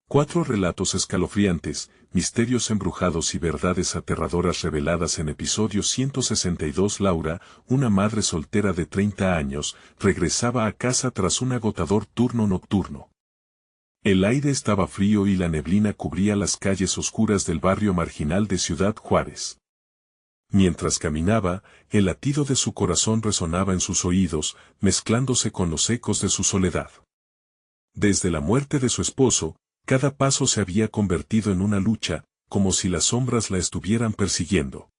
4 relatos escalofriantes, misterios embrujados y verdades aterradoras reveladas en episodio 162. Laura, una madre soltera de 30 años, regresaba a casa tras un agotador turno nocturno. El aire estaba frío y la neblina cubría las calles oscuras del barrio marginal de Ciudad Juárez. Mientras caminaba, el latido de su corazón resonaba en sus oídos, mezclándose con los ecos de su soledad. Desde la muerte de su esposo, cada paso se había convertido en una lucha, como si las sombras la estuvieran persiguiendo.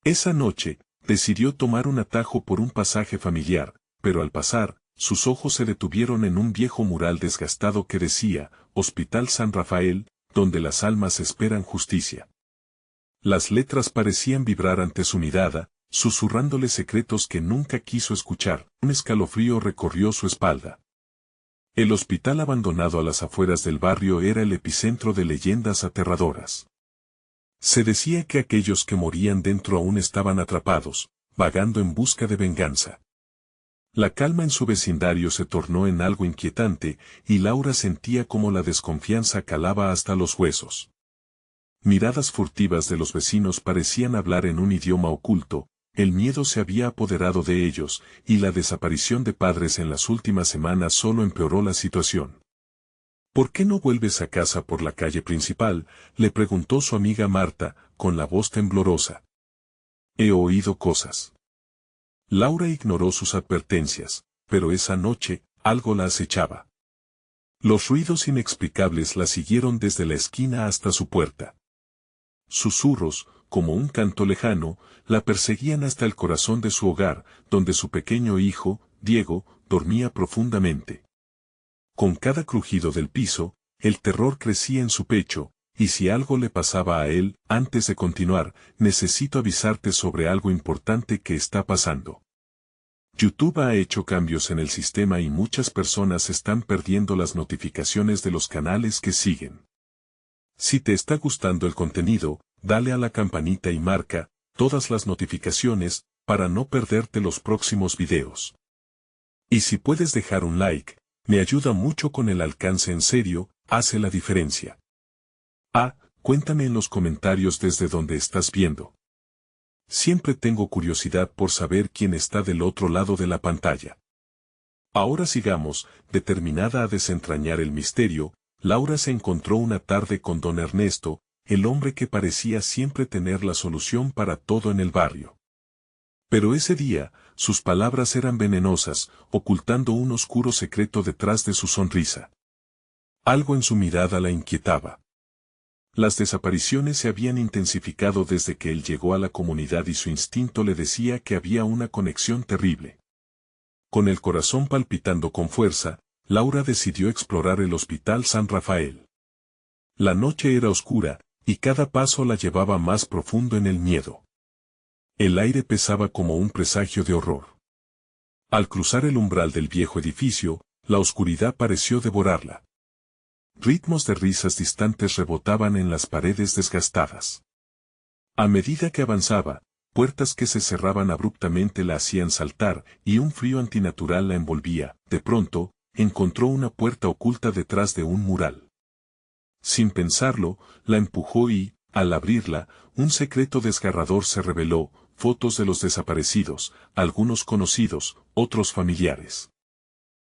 Esa noche, decidió tomar un atajo por un pasaje familiar, pero al pasar, sus ojos se detuvieron en un viejo mural desgastado que decía, Hospital San Rafael, donde las almas esperan justicia. Las letras parecían vibrar ante su mirada, susurrándole secretos que nunca quiso escuchar. Un escalofrío recorrió su espalda. El hospital abandonado a las afueras del barrio era el epicentro de leyendas aterradoras. Se decía que aquellos que morían dentro aún estaban atrapados, vagando en busca de venganza. La calma en su vecindario se tornó en algo inquietante, y Laura sentía como la desconfianza calaba hasta los huesos. Miradas furtivas de los vecinos parecían hablar en un idioma oculto, el miedo se había apoderado de ellos, y la desaparición de padres en las últimas semanas solo empeoró la situación. ¿Por qué no vuelves a casa por la calle principal?, le preguntó su amiga Marta, con la voz temblorosa. He oído cosas. Laura ignoró sus advertencias, pero esa noche, algo la acechaba. Los ruidos inexplicables la siguieron desde la esquina hasta su puerta. Susurros, como un canto lejano, la perseguían hasta el corazón de su hogar, donde su pequeño hijo, Diego, dormía profundamente. Con cada crujido del piso, el terror crecía en su pecho, y si algo le pasaba a él, antes de continuar, necesito avisarte sobre algo importante que está pasando. YouTube ha hecho cambios en el sistema y muchas personas están perdiendo las notificaciones de los canales que siguen. Si te está gustando el contenido, dale a la campanita y marca todas las notificaciones para no perderte los próximos videos. Y si puedes dejar un like, me ayuda mucho con el alcance, en serio, hace la diferencia. Cuéntame en los comentarios desde donde estás viendo. Siempre tengo curiosidad por saber quién está del otro lado de la pantalla. Ahora sigamos, determinada a desentrañar el misterio. Laura se encontró una tarde con don Ernesto, el hombre que parecía siempre tener la solución para todo en el barrio. Pero ese día, sus palabras eran venenosas, ocultando un oscuro secreto detrás de su sonrisa. Algo en su mirada la inquietaba. Las desapariciones se habían intensificado desde que él llegó a la comunidad y su instinto le decía que había una conexión terrible. Con el corazón palpitando con fuerza, Laura decidió explorar el Hospital San Rafael. La noche era oscura, y cada paso la llevaba más profundo en el miedo. El aire pesaba como un presagio de horror. Al cruzar el umbral del viejo edificio, la oscuridad pareció devorarla. Ritmos de risas distantes rebotaban en las paredes desgastadas. A medida que avanzaba, puertas que se cerraban abruptamente la hacían saltar, y un frío antinatural la envolvía. De pronto, encontró una puerta oculta detrás de un mural. Sin pensarlo, la empujó y, al abrirla, un secreto desgarrador se reveló: fotos de los desaparecidos, algunos conocidos, otros familiares.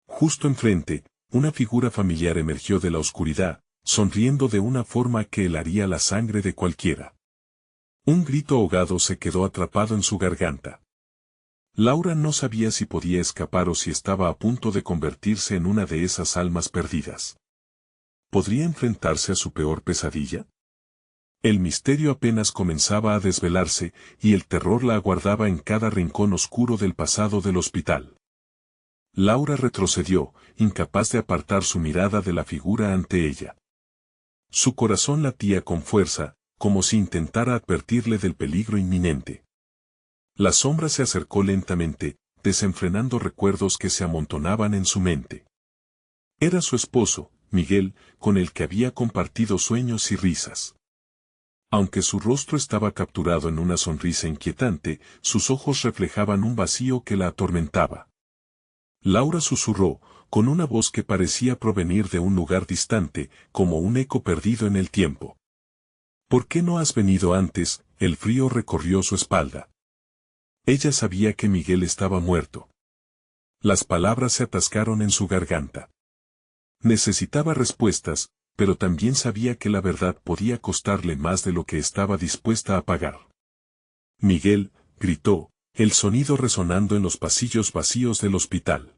Justo enfrente, una figura familiar emergió de la oscuridad, sonriendo de una forma que helaría la sangre de cualquiera. Un grito ahogado se quedó atrapado en su garganta. Laura no sabía si podía escapar o si estaba a punto de convertirse en una de esas almas perdidas. ¿Podría enfrentarse a su peor pesadilla? El misterio apenas comenzaba a desvelarse, y el terror la aguardaba en cada rincón oscuro del pasado del hospital. Laura retrocedió, incapaz de apartar su mirada de la figura ante ella. Su corazón latía con fuerza, como si intentara advertirle del peligro inminente. La sombra se acercó lentamente, desenfrenando recuerdos que se amontonaban en su mente. Era su esposo, Miguel, con el que había compartido sueños y risas. Aunque su rostro estaba capturado en una sonrisa inquietante, sus ojos reflejaban un vacío que la atormentaba. Laura susurró, con una voz que parecía provenir de un lugar distante, como un eco perdido en el tiempo. ¿Por qué no has venido antes? El frío recorrió su espalda. Ella sabía que Miguel estaba muerto. Las palabras se atascaron en su garganta. Necesitaba respuestas, pero también sabía que la verdad podía costarle más de lo que estaba dispuesta a pagar. Miguel, gritó, el sonido resonando en los pasillos vacíos del hospital.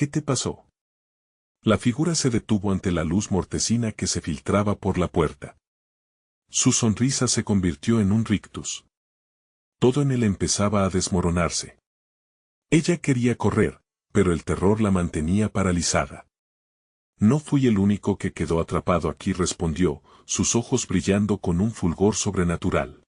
¿Qué te pasó? La figura se detuvo ante la luz mortecina que se filtraba por la puerta. Su sonrisa se convirtió en un rictus. Todo en él empezaba a desmoronarse. Ella quería correr, pero el terror la mantenía paralizada. No fui el único que quedó atrapado aquí, respondió, sus ojos brillando con un fulgor sobrenatural.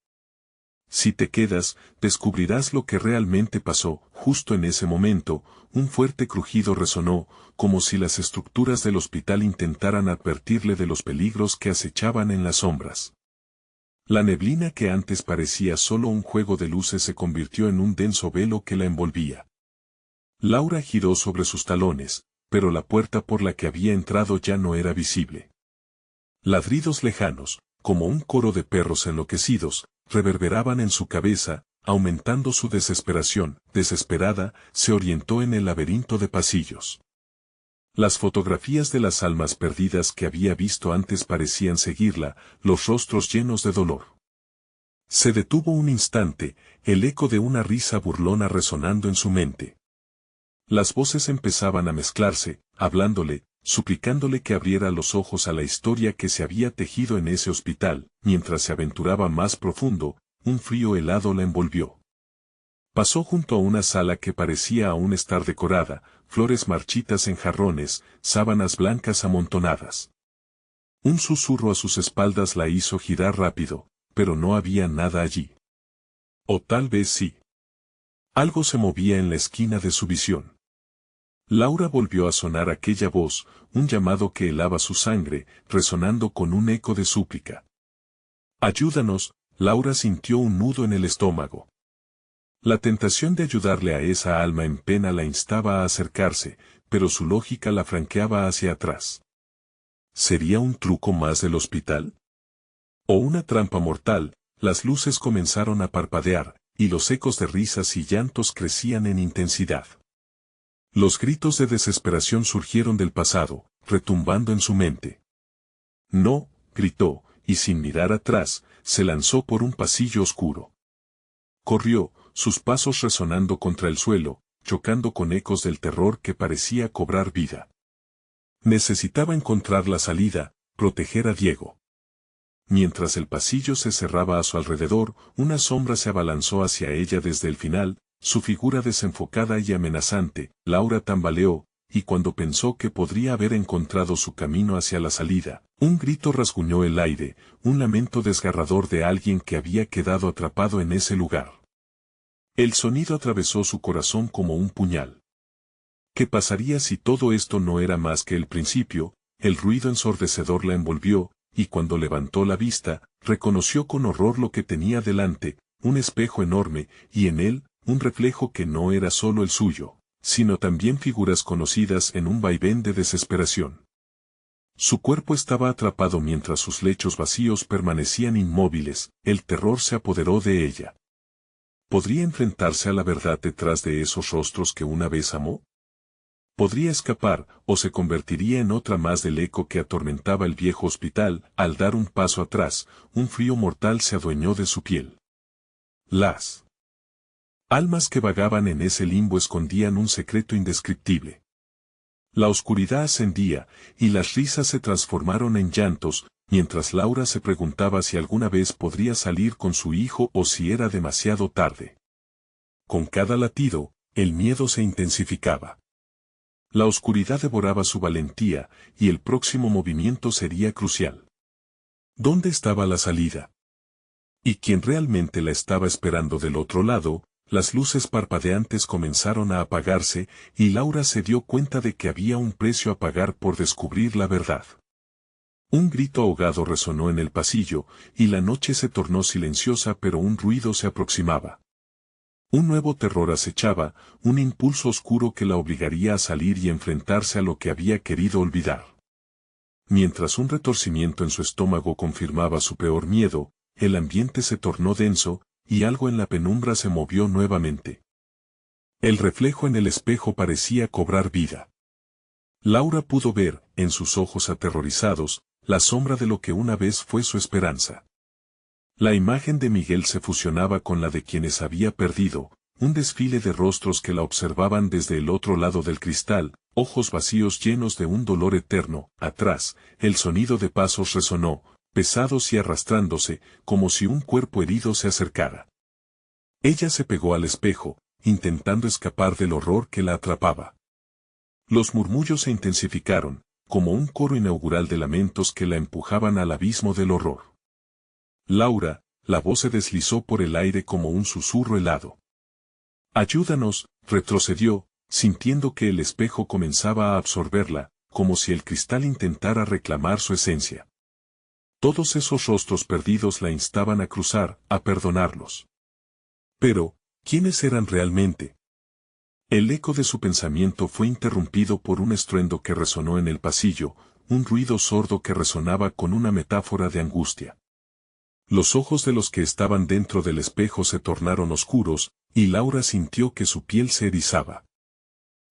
Si te quedas, descubrirás lo que realmente pasó. Justo en ese momento, un fuerte crujido resonó, como si las estructuras del hospital intentaran advertirle de los peligros que acechaban en las sombras. La neblina que antes parecía solo un juego de luces se convirtió en un denso velo que la envolvía. Laura giró sobre sus talones, pero la puerta por la que había entrado ya no era visible. Ladridos lejanos, como un coro de perros enloquecidos, reverberaban en su cabeza, aumentando su desesperación. Desesperada, se orientó en el laberinto de pasillos. Las fotografías de las almas perdidas que había visto antes parecían seguirla, los rostros llenos de dolor. Se detuvo un instante, el eco de una risa burlona resonando en su mente. Las voces empezaban a mezclarse, hablándole, suplicándole que abriera los ojos a la historia que se había tejido en ese hospital. Mientras se aventuraba más profundo, un frío helado la envolvió. Pasó junto a una sala que parecía aún estar decorada, flores marchitas en jarrones, sábanas blancas amontonadas. Un susurro a sus espaldas la hizo girar rápido, pero no había nada allí. O tal vez sí. Algo se movía en la esquina de su visión. Laura volvió a sonar aquella voz, un llamado que helaba su sangre, resonando con un eco de súplica. Ayúdanos. Laura sintió un nudo en el estómago. La tentación de ayudarle a esa alma en pena la instaba a acercarse, pero su lógica la franqueaba hacia atrás. ¿Sería un truco más del hospital? ¿O una trampa mortal? Las luces comenzaron a parpadear, y los ecos de risas y llantos crecían en intensidad. Los gritos de desesperación surgieron del pasado, retumbando en su mente. No, gritó, y sin mirar atrás, se lanzó por un pasillo oscuro. Corrió, sus pasos resonando contra el suelo, chocando con ecos del terror que parecía cobrar vida. Necesitaba encontrar la salida, proteger a Diego. Mientras el pasillo se cerraba a su alrededor, una sombra se abalanzó hacia ella desde el final, su figura desenfocada y amenazante. Laura tambaleó, y cuando pensó que podría haber encontrado su camino hacia la salida, un grito rasguñó el aire, un lamento desgarrador de alguien que había quedado atrapado en ese lugar. El sonido atravesó su corazón como un puñal. ¿Qué pasaría si todo esto no era más que el principio? El ruido ensordecedor la envolvió, y cuando levantó la vista, reconoció con horror lo que tenía delante, un espejo enorme, y en él, un reflejo que no era solo el suyo, sino también figuras conocidas en un vaivén de desesperación. Su cuerpo estaba atrapado mientras sus lechos vacíos permanecían inmóviles, el terror se apoderó de ella. ¿Podría enfrentarse a la verdad detrás de esos rostros que una vez amó? Podría escapar, o se convertiría en otra más del eco que atormentaba el viejo hospital. Al dar un paso atrás, un frío mortal se adueñó de su piel. Las almas que vagaban en ese limbo escondían un secreto indescriptible. La oscuridad ascendía, y las risas se transformaron en llantos, mientras Laura se preguntaba si alguna vez podría salir con su hijo o si era demasiado tarde. Con cada latido, el miedo se intensificaba. La oscuridad devoraba su valentía, y el próximo movimiento sería crucial. ¿Dónde estaba la salida? ¿Y quién realmente la estaba esperando del otro lado? Las luces parpadeantes comenzaron a apagarse, y Laura se dio cuenta de que había un precio a pagar por descubrir la verdad. Un grito ahogado resonó en el pasillo, y la noche se tornó silenciosa, pero un ruido se aproximaba. Un nuevo terror acechaba, un impulso oscuro que la obligaría a salir y enfrentarse a lo que había querido olvidar. Mientras un retorcimiento en su estómago confirmaba su peor miedo, el ambiente se tornó denso, y algo en la penumbra se movió nuevamente. El reflejo en el espejo parecía cobrar vida. Laura pudo ver, en sus ojos aterrorizados, la sombra de lo que una vez fue su esperanza. La imagen de Miguel se fusionaba con la de quienes había perdido, un desfile de rostros que la observaban desde el otro lado del cristal, ojos vacíos llenos de un dolor eterno. Atrás, el sonido de pasos resonó, pesados y arrastrándose, como si un cuerpo herido se acercara. Ella se pegó al espejo, intentando escapar del horror que la atrapaba. Los murmullos se intensificaron, como un coro inaugural de lamentos que la empujaban al abismo del horror. Laura, la voz se deslizó por el aire como un susurro helado. Ayúdanos, retrocedió, sintiendo que el espejo comenzaba a absorberla, como si el cristal intentara reclamar su esencia. Todos esos rostros perdidos la instaban a cruzar, a perdonarlos. Pero, ¿quiénes eran realmente? El eco de su pensamiento fue interrumpido por un estruendo que resonó en el pasillo, un ruido sordo que resonaba con una metáfora de angustia. Los ojos de los que estaban dentro del espejo se tornaron oscuros, y Laura sintió que su piel se erizaba.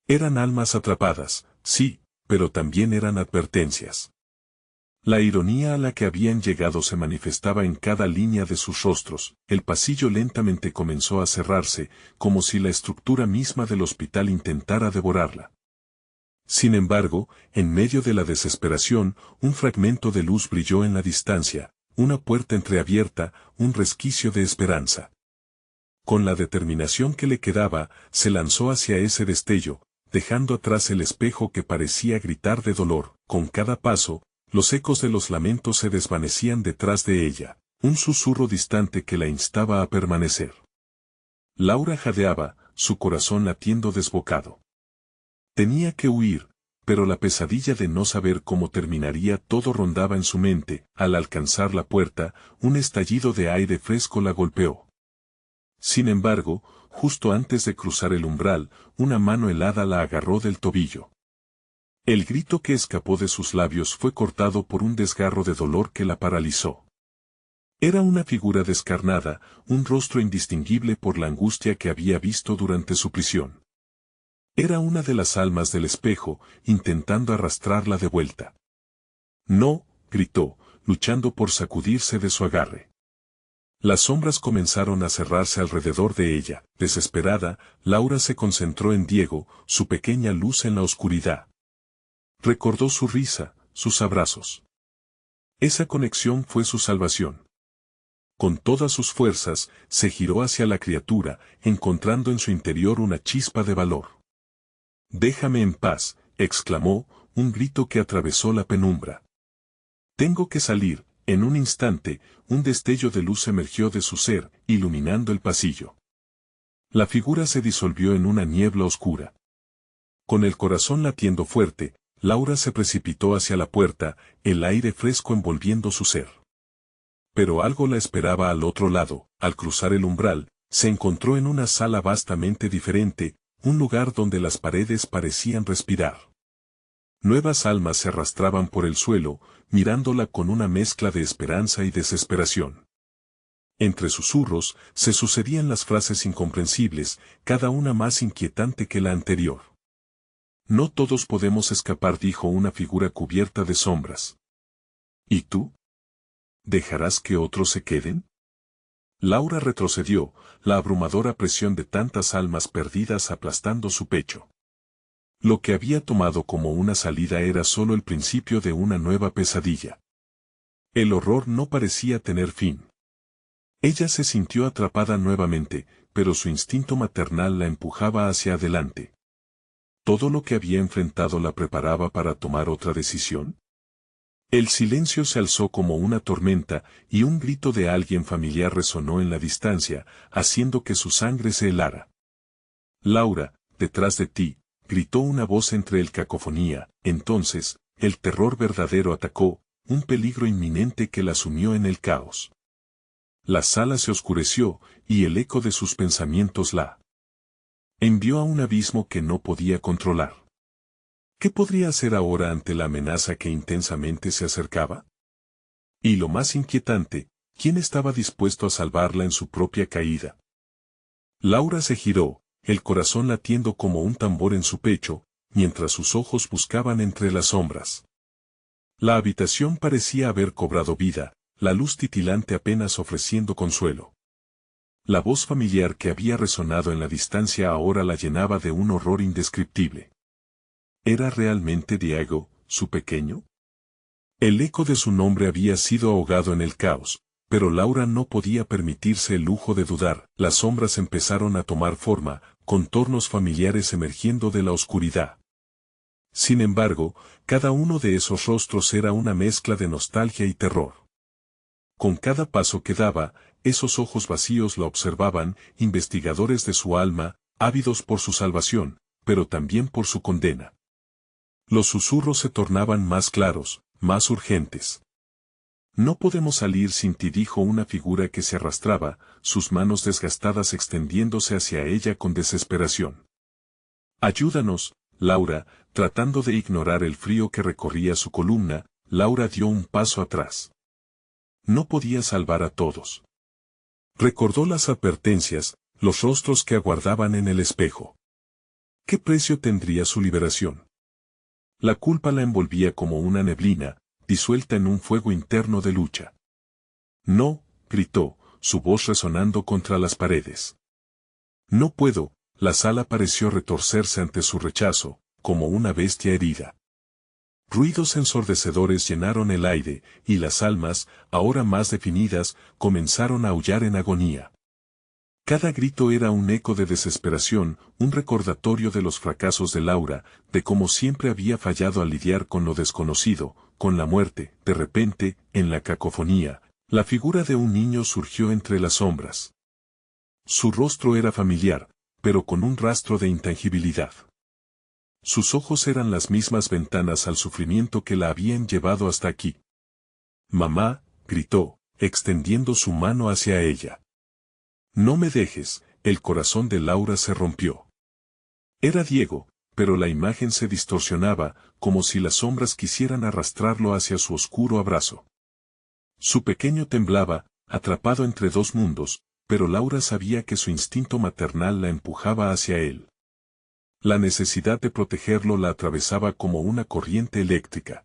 Eran almas atrapadas, sí, pero también eran advertencias. La ironía a la que habían llegado se manifestaba en cada línea de sus rostros. El pasillo lentamente comenzó a cerrarse, como si la estructura misma del hospital intentara devorarla. Sin embargo, en medio de la desesperación, un fragmento de luz brilló en la distancia, una puerta entreabierta, un resquicio de esperanza. Con la determinación que le quedaba, se lanzó hacia ese destello, dejando atrás el espejo que parecía gritar de dolor. Con cada paso, los ecos de los lamentos se desvanecían detrás de ella, un susurro distante que la instaba a permanecer. Laura jadeaba, su corazón latiendo desbocado. Tenía que huir, pero la pesadilla de no saber cómo terminaría todo rondaba en su mente. Al alcanzar la puerta, un estallido de aire fresco la golpeó. Sin embargo, justo antes de cruzar el umbral, una mano helada la agarró del tobillo. El grito que escapó de sus labios fue cortado por un desgarro de dolor que la paralizó. Era una figura descarnada, un rostro indistinguible por la angustia que había visto durante su prisión. Era una de las almas del espejo, intentando arrastrarla de vuelta. No, gritó, luchando por sacudirse de su agarre. Las sombras comenzaron a cerrarse alrededor de ella. Desesperada, Laura se concentró en Diego, su pequeña luz en la oscuridad. Recordó su risa, sus abrazos. Esa conexión fue su salvación. Con todas sus fuerzas, se giró hacia la criatura, encontrando en su interior una chispa de valor. «Déjame en paz», exclamó, un grito que atravesó la penumbra. «Tengo que salir». En un instante, un destello de luz emergió de su ser, iluminando el pasillo. La figura se disolvió en una niebla oscura. Con el corazón latiendo fuerte, Laura se precipitó hacia la puerta, el aire fresco envolviendo su ser. Pero algo la esperaba al otro lado. Al cruzar el umbral, se encontró en una sala vastamente diferente, un lugar donde las paredes parecían respirar. Nuevas almas se arrastraban por el suelo, mirándola con una mezcla de esperanza y desesperación. Entre susurros, se sucedían las frases incomprensibles, cada una más inquietante que la anterior. «No todos podemos escapar», dijo una figura cubierta de sombras. «¿Y tú? ¿Dejarás que otros se queden?» Laura retrocedió, la abrumadora presión de tantas almas perdidas aplastando su pecho. Lo que había tomado como una salida era solo el principio de una nueva pesadilla. El horror no parecía tener fin. Ella se sintió atrapada nuevamente, pero su instinto maternal la empujaba hacia adelante. ¿Todo lo que había enfrentado la preparaba para tomar otra decisión? El silencio se alzó como una tormenta, y un grito de alguien familiar resonó en la distancia, haciendo que su sangre se helara. «Laura, detrás de ti», gritó una voz entre el cacofonía. Entonces, el terror verdadero atacó, un peligro inminente que la sumió en el caos. La sala se oscureció, y el eco de sus pensamientos la envió a un abismo que no podía controlar. ¿Qué podría hacer ahora ante la amenaza que intensamente se acercaba? Y lo más inquietante, ¿quién estaba dispuesto a salvarla en su propia caída? Laura se giró, el corazón latiendo como un tambor en su pecho, mientras sus ojos buscaban entre las sombras. La habitación parecía haber cobrado vida, la luz titilante apenas ofreciendo consuelo. La voz familiar que había resonado en la distancia ahora la llenaba de un horror indescriptible. ¿Era realmente Diego, su pequeño? El eco de su nombre había sido ahogado en el caos, pero Laura no podía permitirse el lujo de dudar. Las sombras empezaron a tomar forma, contornos familiares emergiendo de la oscuridad. Sin embargo, cada uno de esos rostros era una mezcla de nostalgia y terror. Con cada paso que daba, esos ojos vacíos la observaban, investigadores de su alma, ávidos por su salvación, pero también por su condena. Los susurros se tornaban más claros, más urgentes. No podemos salir sin ti, dijo una figura que se arrastraba, sus manos desgastadas extendiéndose hacia ella con desesperación. Ayúdanos, Laura. Tratando de ignorar el frío que recorría su columna, Laura dio un paso atrás. No podía salvar a todos. Recordó las advertencias, los rostros que aguardaban en el espejo. ¿Qué precio tendría su liberación? La culpa la envolvía como una neblina, disuelta en un fuego interno de lucha. No, gritó, su voz resonando contra las paredes. No puedo. La sala pareció retorcerse ante su rechazo, como una bestia herida. Ruidos ensordecedores llenaron el aire, y las almas, ahora más definidas, comenzaron a aullar en agonía. Cada grito era un eco de desesperación, un recordatorio de los fracasos de Laura, de cómo siempre había fallado al lidiar con lo desconocido, con la muerte. De repente, en la cacofonía, la figura de un niño surgió entre las sombras. Su rostro era familiar, pero con un rastro de intangibilidad. Sus ojos eran las mismas ventanas al sufrimiento que la habían llevado hasta aquí. Mamá, gritó, extendiendo su mano hacia ella. No me dejes. El corazón de Laura se rompió. Era Diego, pero la imagen se distorsionaba, como si las sombras quisieran arrastrarlo hacia su oscuro abrazo. Su pequeño temblaba, atrapado entre dos mundos, pero Laura sabía que su instinto maternal la empujaba hacia él. La necesidad de protegerlo la atravesaba como una corriente eléctrica.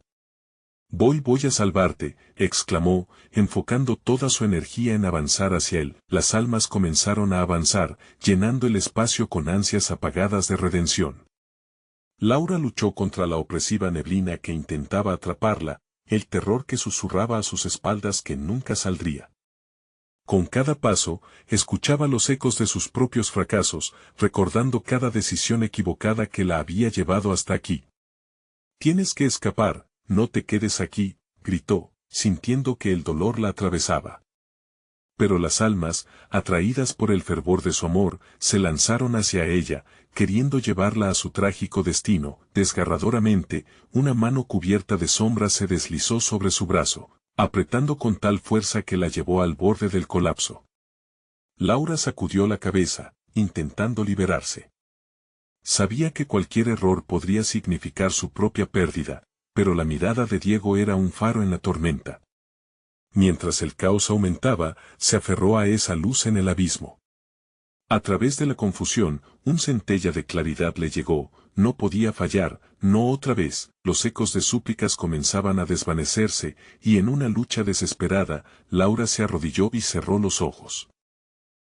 Voy a salvarte, exclamó, enfocando toda su energía en avanzar hacia él. Las almas comenzaron a avanzar, llenando el espacio con ansias apagadas de redención. Laura luchó contra la opresiva neblina que intentaba atraparla, el terror que susurraba a sus espaldas que nunca saldría. Con cada paso, escuchaba los ecos de sus propios fracasos, recordando cada decisión equivocada que la había llevado hasta aquí. Tienes que escapar, no te quedes aquí, gritó, sintiendo que el dolor la atravesaba. Pero las almas, atraídas por el fervor de su amor, se lanzaron hacia ella, queriendo llevarla a su trágico destino. Desgarradoramente, una mano cubierta de sombras se deslizó sobre su brazo, apretando con tal fuerza que la llevó al borde del colapso. Laura sacudió la cabeza, intentando liberarse. Sabía que cualquier error podría significar su propia pérdida, pero la mirada de Diego era un faro en la tormenta. Mientras el caos aumentaba, se aferró a esa luz en el abismo. A través de la confusión, un centella de claridad le llegó. No podía fallar, no otra vez. Los ecos de súplicas comenzaban a desvanecerse, y en una lucha desesperada, Laura se arrodilló y cerró los ojos.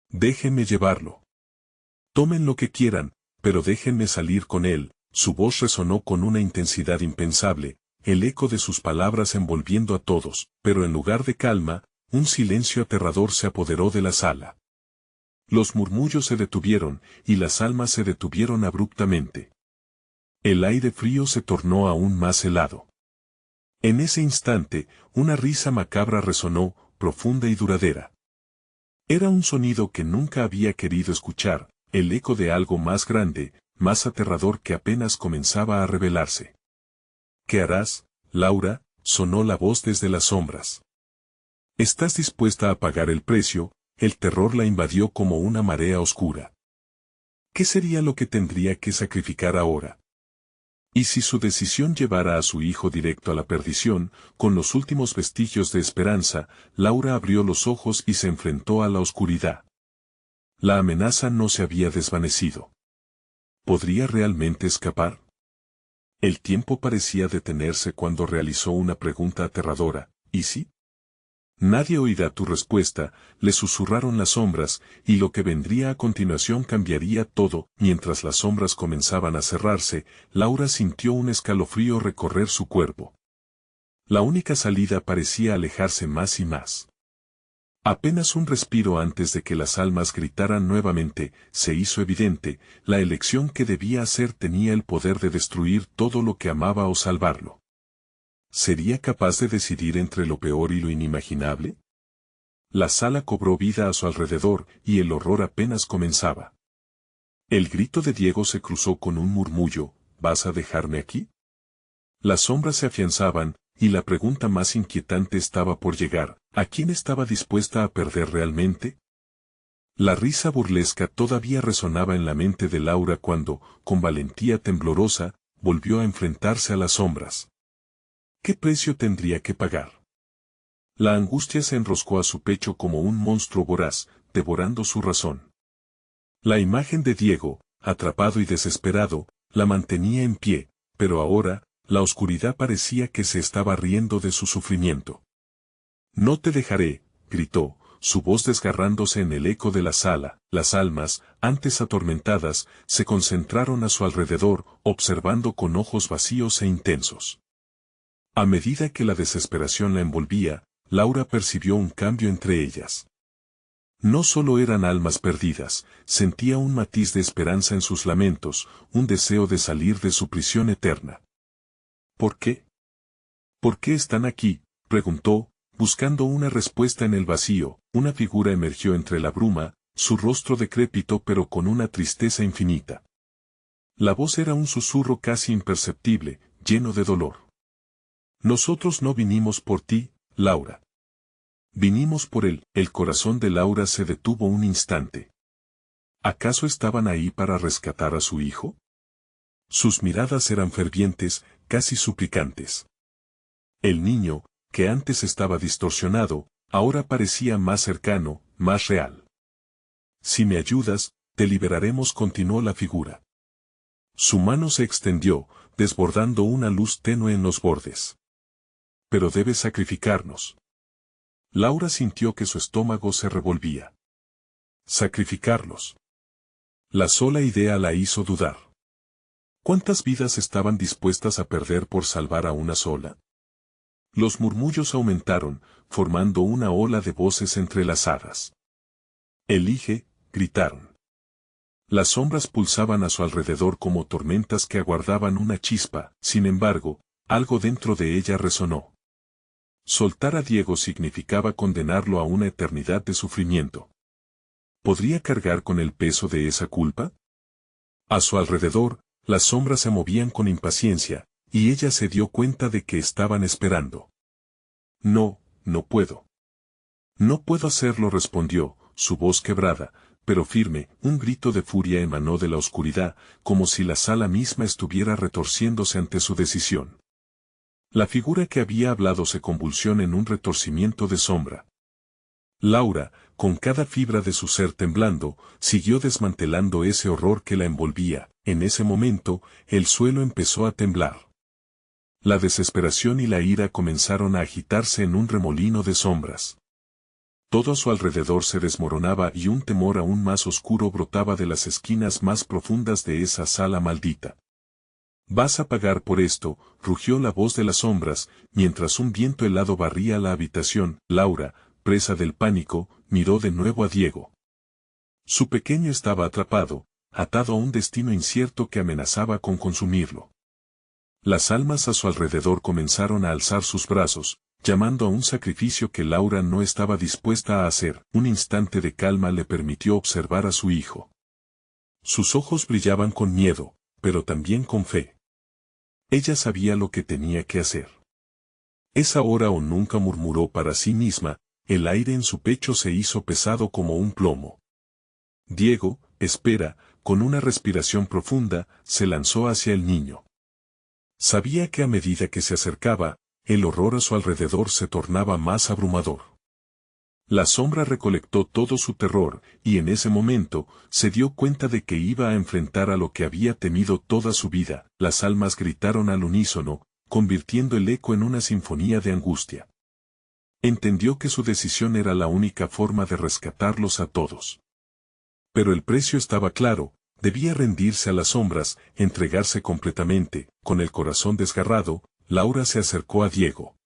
Déjenme llevarlo. Tomen lo que quieran, pero déjenme salir con él. Su voz resonó con una intensidad impensable, el eco de sus palabras envolviendo a todos, pero en lugar de calma, un silencio aterrador se apoderó de la sala. Los murmullos se detuvieron, y las almas se detuvieron abruptamente. El aire frío se tornó aún más helado. En ese instante, una risa macabra resonó, profunda y duradera. Era un sonido que nunca había querido escuchar, el eco de algo más grande, más aterrador que apenas comenzaba a revelarse. ¿Qué harás, Laura?, sonó la voz desde las sombras. ¿Estás dispuesta a pagar el precio? El terror la invadió como una marea oscura. ¿Qué sería lo que tendría que sacrificar ahora? Y si su decisión llevara a su hijo directo a la perdición, con los últimos vestigios de esperanza, Laura abrió los ojos y se enfrentó a la oscuridad. La amenaza no se había desvanecido. ¿Podría realmente escapar? El tiempo parecía detenerse cuando realizó una pregunta aterradora. ¿Y si? Nadie oirá tu respuesta, le susurraron las sombras, y lo que vendría a continuación cambiaría todo. Mientras las sombras comenzaban a cerrarse, Laura sintió un escalofrío recorrer su cuerpo. La única salida parecía alejarse más y más. Apenas un respiro antes de que las almas gritaran nuevamente, se hizo evidente, la elección que debía hacer tenía el poder de destruir todo lo que amaba o salvarlo. ¿Sería capaz de decidir entre lo peor y lo inimaginable? La sala cobró vida a su alrededor y el horror apenas comenzaba. El grito de Diego se cruzó con un murmullo: ¿vas a dejarme aquí? Las sombras se afianzaban, y la pregunta más inquietante estaba por llegar: ¿a quién estaba dispuesta a perder realmente? La risa burlesca todavía resonaba en la mente de Laura cuando, con valentía temblorosa, volvió a enfrentarse a las sombras. ¿Qué precio tendría que pagar? La angustia se enroscó a su pecho como un monstruo voraz, devorando su razón. La imagen de Diego, atrapado y desesperado, la mantenía en pie, pero ahora, la oscuridad parecía que se estaba riendo de su sufrimiento. No te dejaré, gritó, su voz desgarrándose en el eco de la sala. Las almas, antes atormentadas, se concentraron a su alrededor, observando con ojos vacíos e intensos. A medida que la desesperación la envolvía, Laura percibió un cambio entre ellas. No solo eran almas perdidas, sentía un matiz de esperanza en sus lamentos, un deseo de salir de su prisión eterna. ¿Por qué? ¿Por qué están aquí?, preguntó, buscando una respuesta en el vacío. Una figura emergió entre la bruma, su rostro decrépito pero con una tristeza infinita. La voz era un susurro casi imperceptible, lleno de dolor. Nosotros no vinimos por ti, Laura. Vinimos por él. El corazón de Laura se detuvo un instante. ¿Acaso estaban ahí para rescatar a su hijo? Sus miradas eran fervientes, casi suplicantes. El niño, que antes estaba distorsionado, ahora parecía más cercano, más real. Si me ayudas, te liberaremos, continuó la figura. Su mano se extendió, desbordando una luz tenue en los bordes. Pero debes sacrificarnos. Laura sintió que su estómago se revolvía. Sacrificarlos. La sola idea la hizo dudar. ¿Cuántas vidas estaban dispuestas a perder por salvar a una sola? Los murmullos aumentaron, formando una ola de voces entrelazadas. Elige, gritaron. Las sombras pulsaban a su alrededor como tormentas que aguardaban una chispa. Sin embargo, algo dentro de ella resonó. Soltar a Diego significaba condenarlo a una eternidad de sufrimiento. ¿Podría cargar con el peso de esa culpa? A su alrededor, las sombras se movían con impaciencia, y ella se dio cuenta de que estaban esperando. No, no puedo. No puedo hacerlo, respondió, su voz quebrada, pero firme. Un grito de furia emanó de la oscuridad, como si la sala misma estuviera retorciéndose ante su decisión. La figura que había hablado se convulsionó en un retorcimiento de sombra. Laura, con cada fibra de su ser temblando, siguió desmantelando ese horror que la envolvía. En ese momento, el suelo empezó a temblar. La desesperación y la ira comenzaron a agitarse en un remolino de sombras. Todo a su alrededor se desmoronaba y un temor aún más oscuro brotaba de las esquinas más profundas de esa sala maldita. Vas a pagar por esto, rugió la voz de las sombras, mientras un viento helado barría la habitación. Laura, presa del pánico, miró de nuevo a Diego. Su pequeño estaba atrapado, atado a un destino incierto que amenazaba con consumirlo. Las almas a su alrededor comenzaron a alzar sus brazos, llamando a un sacrificio que Laura no estaba dispuesta a hacer. Un instante de calma le permitió observar a su hijo. Sus ojos brillaban con miedo, pero también con fe. Ella sabía lo que tenía que hacer. Es ahora o nunca, murmuró para sí misma, el aire en su pecho se hizo pesado como un plomo. Diego, espera, con una respiración profunda, se lanzó hacia el niño. Sabía que a medida que se acercaba, el horror a su alrededor se tornaba más abrumador. La sombra recolectó todo su terror, y en ese momento, se dio cuenta de que iba a enfrentar a lo que había temido toda su vida. Las almas gritaron al unísono, convirtiendo el eco en una sinfonía de angustia. Entendió que su decisión era la única forma de rescatarlos a todos. Pero el precio estaba claro, debía rendirse a las sombras, entregarse completamente. Con el corazón desgarrado, Laura se acercó a Diego.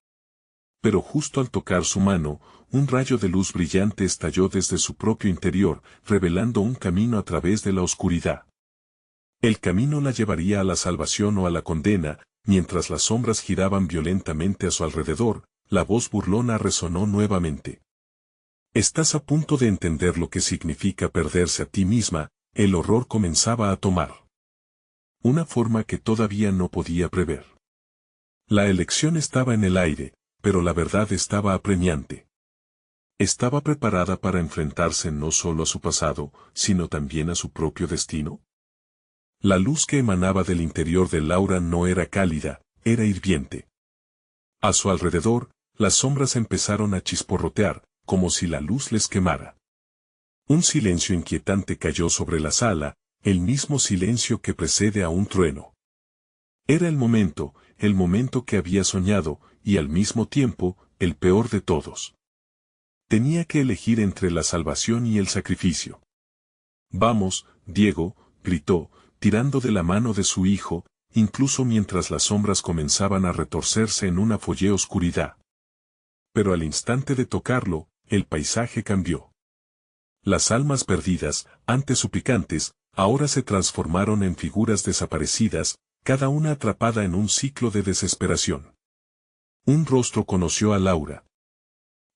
Pero justo al tocar su mano, un rayo de luz brillante estalló desde su propio interior, revelando un camino a través de la oscuridad. El camino la llevaría a la salvación o a la condena. Mientras las sombras giraban violentamente a su alrededor, la voz burlona resonó nuevamente. Estás a punto de entender lo que significa perderse a ti misma. El horror comenzaba a tomar una forma que todavía no podía prever. La elección estaba en el aire, pero la verdad estaba apremiante. ¿Estaba preparada para enfrentarse no solo a su pasado, sino también a su propio destino? La luz que emanaba del interior de Laura no era cálida, era hirviente. A su alrededor, las sombras empezaron a chisporrotear, como si la luz les quemara. Un silencio inquietante cayó sobre la sala, el mismo silencio que precede a un trueno. Era el momento que había soñado, y al mismo tiempo, el peor de todos. Tenía que elegir entre la salvación y el sacrificio. Vamos, Diego, gritó, tirando de la mano de su hijo, incluso mientras las sombras comenzaban a retorcerse en una follée oscuridad. Pero al instante de tocarlo, el paisaje cambió. Las almas perdidas, antes suplicantes, ahora se transformaron en figuras desaparecidas, cada una atrapada en un ciclo de desesperación. Un rostro conoció a Laura.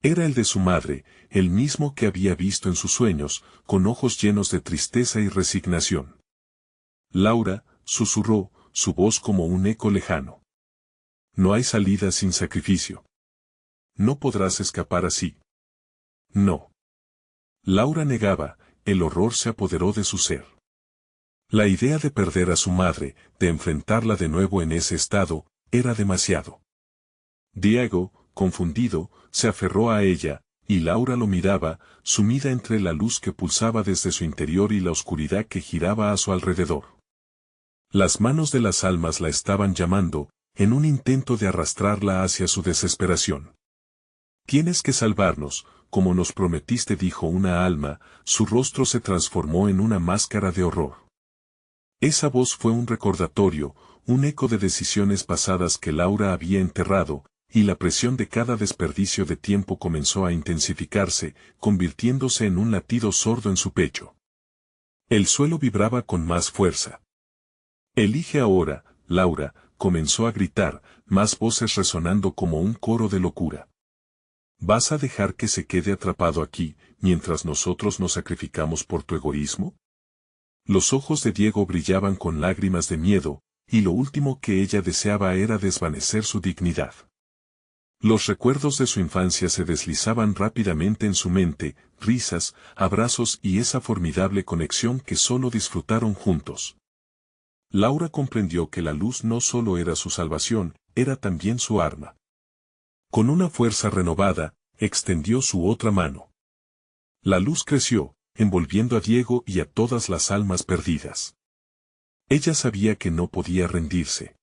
Era el de su madre, el mismo que había visto en sus sueños, con ojos llenos de tristeza y resignación. Laura, susurró, su voz como un eco lejano. No hay salida sin sacrificio. No podrás escapar así. No. Laura negaba, el horror se apoderó de su ser. La idea de perder a su madre, de enfrentarla de nuevo en ese estado, era demasiado. Diego, confundido, se aferró a ella, y Laura lo miraba, sumida entre la luz que pulsaba desde su interior y la oscuridad que giraba a su alrededor. Las manos de las almas la estaban llamando, en un intento de arrastrarla hacia su desesperación. Tienes que salvarnos, como nos prometiste, dijo una alma, su rostro se transformó en una máscara de horror. Esa voz fue un recordatorio, un eco de decisiones pasadas que Laura había enterrado, y la presión de cada desperdicio de tiempo comenzó a intensificarse, convirtiéndose en un latido sordo en su pecho. El suelo vibraba con más fuerza. Elige ahora, Laura, comenzó a gritar, más voces resonando como un coro de locura. ¿Vas a dejar que se quede atrapado aquí, mientras nosotros nos sacrificamos por tu egoísmo? Los ojos de Diego brillaban con lágrimas de miedo, y lo último que ella deseaba era desvanecer su dignidad. Los recuerdos de su infancia se deslizaban rápidamente en su mente, risas, abrazos y esa formidable conexión que solo disfrutaron juntos. Laura comprendió que la luz no solo era su salvación, era también su arma. Con una fuerza renovada, extendió su otra mano. La luz creció, envolviendo a Diego y a todas las almas perdidas. Ella sabía que no podía rendirse.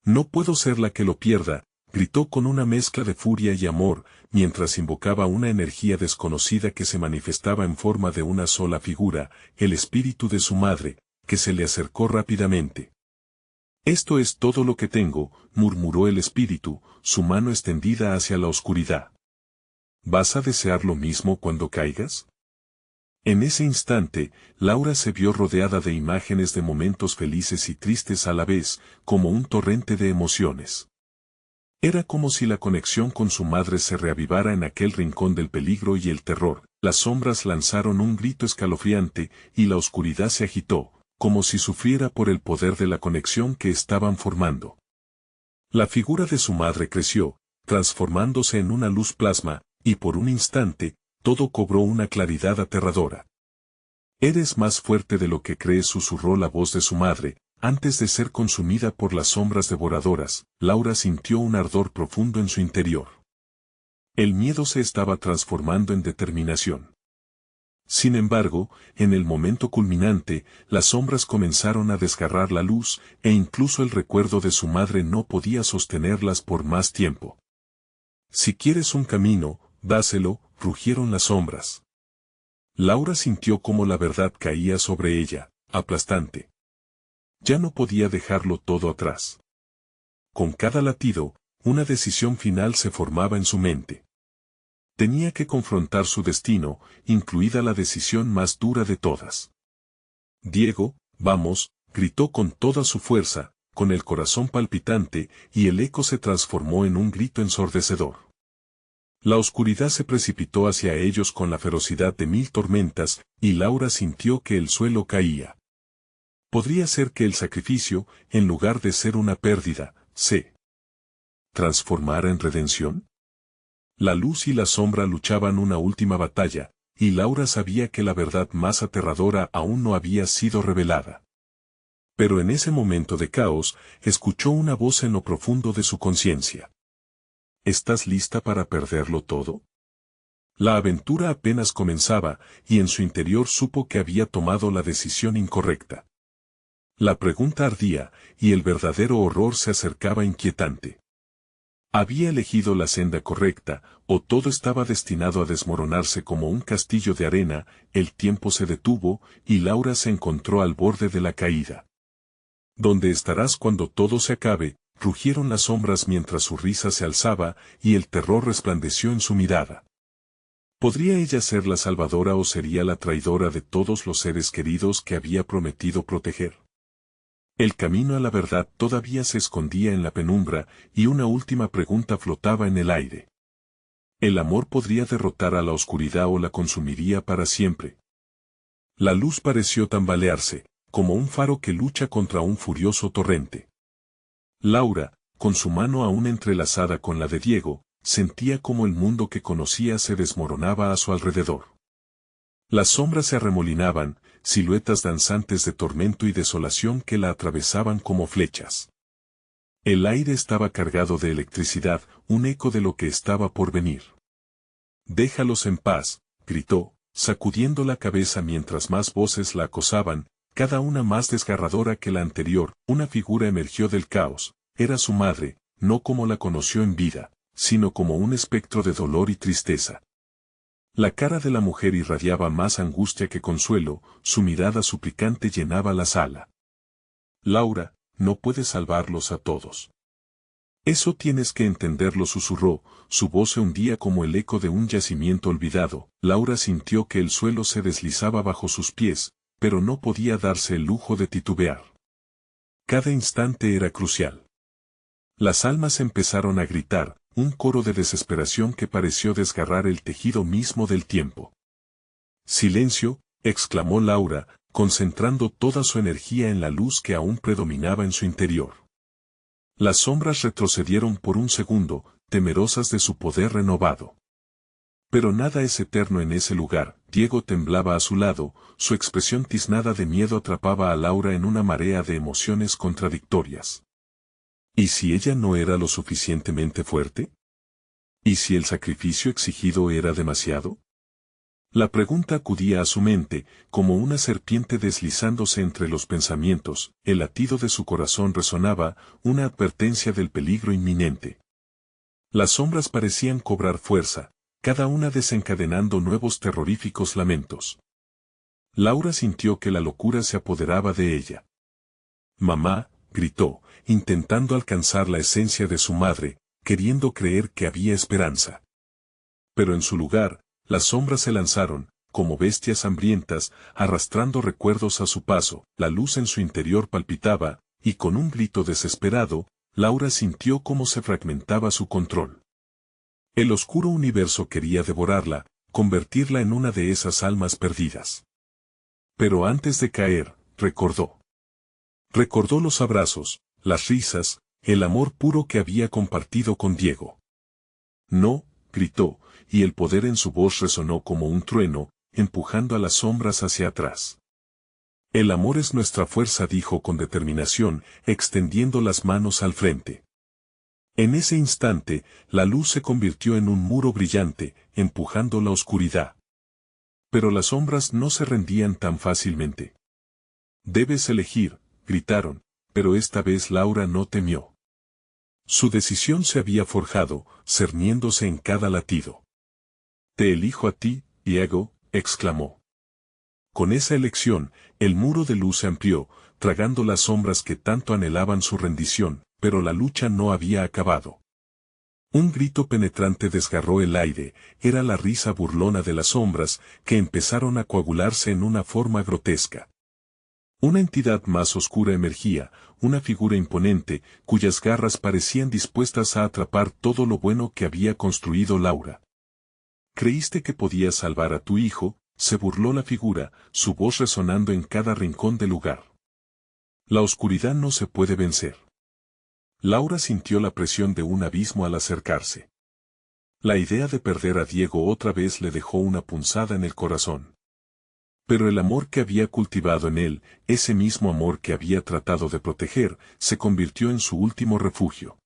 No puedo ser la que lo pierda, gritó con una mezcla de furia y amor, mientras invocaba una energía desconocida que se manifestaba en forma de una sola figura, el espíritu de su madre, que se le acercó rápidamente. Esto es todo lo que tengo, murmuró el espíritu, su mano extendida hacia la oscuridad. ¿Vas a desear lo mismo cuando caigas? En ese instante, Laura se vio rodeada de imágenes de momentos felices y tristes a la vez, como un torrente de emociones. Era como si la conexión con su madre se reavivara en aquel rincón del peligro y el terror. Las sombras lanzaron un grito escalofriante, y la oscuridad se agitó, como si sufriera por el poder de la conexión que estaban formando. La figura de su madre creció, transformándose en una luz plasma, y por un instante, todo cobró una claridad aterradora. Eres más fuerte de lo que crees, susurró la voz de su madre. Antes de ser consumida por las sombras devoradoras, Laura sintió un ardor profundo en su interior. El miedo se estaba transformando en determinación. Sin embargo, en el momento culminante, las sombras comenzaron a desgarrar la luz, e incluso el recuerdo de su madre no podía sostenerlas por más tiempo. Si quieres un camino, dáselo, rugieron las sombras. Laura sintió cómo la verdad caía sobre ella, aplastante. Ya no podía dejarlo todo atrás. Con cada latido, una decisión final se formaba en su mente. Tenía que confrontar su destino, incluida la decisión más dura de todas. Diego, vamos, gritó con toda su fuerza, con el corazón palpitante, y el eco se transformó en un grito ensordecedor. La oscuridad se precipitó hacia ellos con la ferocidad de 1000 tormentas, y Laura sintió que el suelo caía. Podría ser que el sacrificio, en lugar de ser una pérdida, se transformara en redención. La luz y la sombra luchaban una última batalla, y Laura sabía que la verdad más aterradora aún no había sido revelada. Pero en ese momento de caos, escuchó una voz en lo profundo de su conciencia. ¿Estás lista para perderlo todo? La aventura apenas comenzaba, y en su interior supo que había tomado la decisión incorrecta. La pregunta ardía, y el verdadero horror se acercaba inquietante. ¿Había elegido la senda correcta, o todo estaba destinado a desmoronarse como un castillo de arena? El tiempo se detuvo, y Laura se encontró al borde de la caída. ¿Dónde estarás cuando todo se acabe? Rugieron las sombras mientras su risa se alzaba, y el terror resplandeció en su mirada. ¿Podría ella ser la salvadora o sería la traidora de todos los seres queridos que había prometido proteger? El camino a la verdad todavía se escondía en la penumbra, y una última pregunta flotaba en el aire. ¿El amor podría derrotar a la oscuridad o la consumiría para siempre? La luz pareció tambalearse, como un faro que lucha contra un furioso torrente. Laura, con su mano aún entrelazada con la de Diego, sentía como el mundo que conocía se desmoronaba a su alrededor. Las sombras se arremolinaban, siluetas danzantes de tormento y desolación que la atravesaban como flechas. El aire estaba cargado de electricidad, un eco de lo que estaba por venir. «Déjalos en paz», gritó, sacudiendo la cabeza mientras más voces la acosaban, cada una más desgarradora que la anterior. Una figura emergió del caos. Era su madre, no como la conoció en vida, sino como un espectro de dolor y tristeza. La cara de la mujer irradiaba más angustia que consuelo, su mirada suplicante llenaba la sala. «Laura, no puedes salvarlos a todos. Eso tienes que entenderlo», susurró, su voz se hundía como el eco de un yacimiento olvidado. Laura sintió que el suelo se deslizaba bajo sus pies, pero no podía darse el lujo de titubear. Cada instante era crucial. Las almas empezaron a gritar, un coro de desesperación que pareció desgarrar el tejido mismo del tiempo. «Silencio», exclamó Laura, concentrando toda su energía en la luz que aún predominaba en su interior. Las sombras retrocedieron por un segundo, temerosas de su poder renovado. Pero nada es eterno en ese lugar. Diego temblaba a su lado, su expresión tiznada de miedo atrapaba a Laura en una marea de emociones contradictorias. ¿Y si ella no era lo suficientemente fuerte? ¿Y si el sacrificio exigido era demasiado? La pregunta acudía a su mente, como una serpiente deslizándose entre los pensamientos. El latido de su corazón resonaba, una advertencia del peligro inminente. Las sombras parecían cobrar fuerza, cada una desencadenando nuevos terroríficos lamentos. Laura sintió que la locura se apoderaba de ella. «Mamá», gritó, intentando alcanzar la esencia de su madre, queriendo creer que había esperanza. Pero en su lugar, las sombras se lanzaron, como bestias hambrientas, arrastrando recuerdos a su paso. La luz en su interior palpitaba, y con un grito desesperado, Laura sintió cómo se fragmentaba su control. El oscuro universo quería devorarla, convertirla en una de esas almas perdidas. Pero antes de caer, recordó. Recordó los abrazos, las risas, el amor puro que había compartido con Diego. «No», gritó, y el poder en su voz resonó como un trueno, empujando a las sombras hacia atrás. El amor es nuestra fuerza, dijo con determinación, extendiendo las manos al frente. En ese instante, la luz se convirtió en un muro brillante, empujando la oscuridad. Pero las sombras no se rendían tan fácilmente. Debes elegir, gritaron, pero esta vez Laura no temió. Su decisión se había forjado, cerniéndose en cada latido. Te elijo a ti, Diego, exclamó. Con esa elección, el muro de luz se amplió, tragando las sombras que tanto anhelaban su rendición, pero la lucha no había acabado. Un grito penetrante desgarró el aire, era la risa burlona de las sombras, que empezaron a coagularse en una forma grotesca. Una entidad más oscura emergía, una figura imponente, cuyas garras parecían dispuestas a atrapar todo lo bueno que había construido Laura. ¿Creíste que podías salvar a tu hijo?, se burló la figura, su voz resonando en cada rincón del lugar. La oscuridad no se puede vencer. Laura sintió la presión de un abismo al acercarse. La idea de perder a Diego otra vez le dejó una punzada en el corazón. Pero el amor que había cultivado en él, ese mismo amor que había tratado de proteger, se convirtió en su último refugio.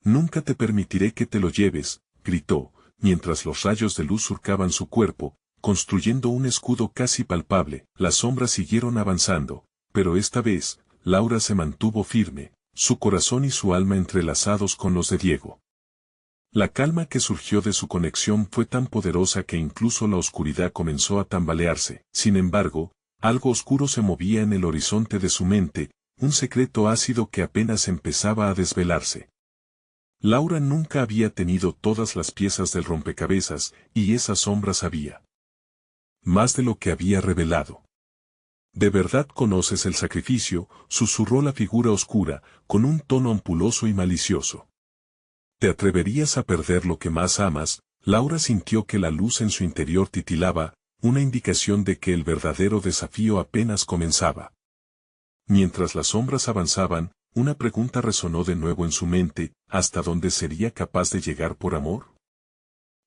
Nunca te permitiré que te lo lleves, gritó, mientras los rayos de luz surcaban su cuerpo, construyendo un escudo casi palpable. Las sombras siguieron avanzando, pero esta vez, Laura se mantuvo firme, su corazón y su alma entrelazados con los de Diego. La calma que surgió de su conexión fue tan poderosa que incluso la oscuridad comenzó a tambalearse. Sin embargo, algo oscuro se movía en el horizonte de su mente, un secreto ácido que apenas empezaba a desvelarse. Laura nunca había tenido todas las piezas del rompecabezas, y esa sombra sabía más de lo que había revelado. ¿De verdad conoces el sacrificio?, susurró la figura oscura, con un tono ampuloso y malicioso. ¿Te atreverías a perder lo que más amas? Laura sintió que la luz en su interior titilaba, una indicación de que el verdadero desafío apenas comenzaba. Mientras las sombras avanzaban, una pregunta resonó de nuevo en su mente: ¿hasta dónde sería capaz de llegar por amor?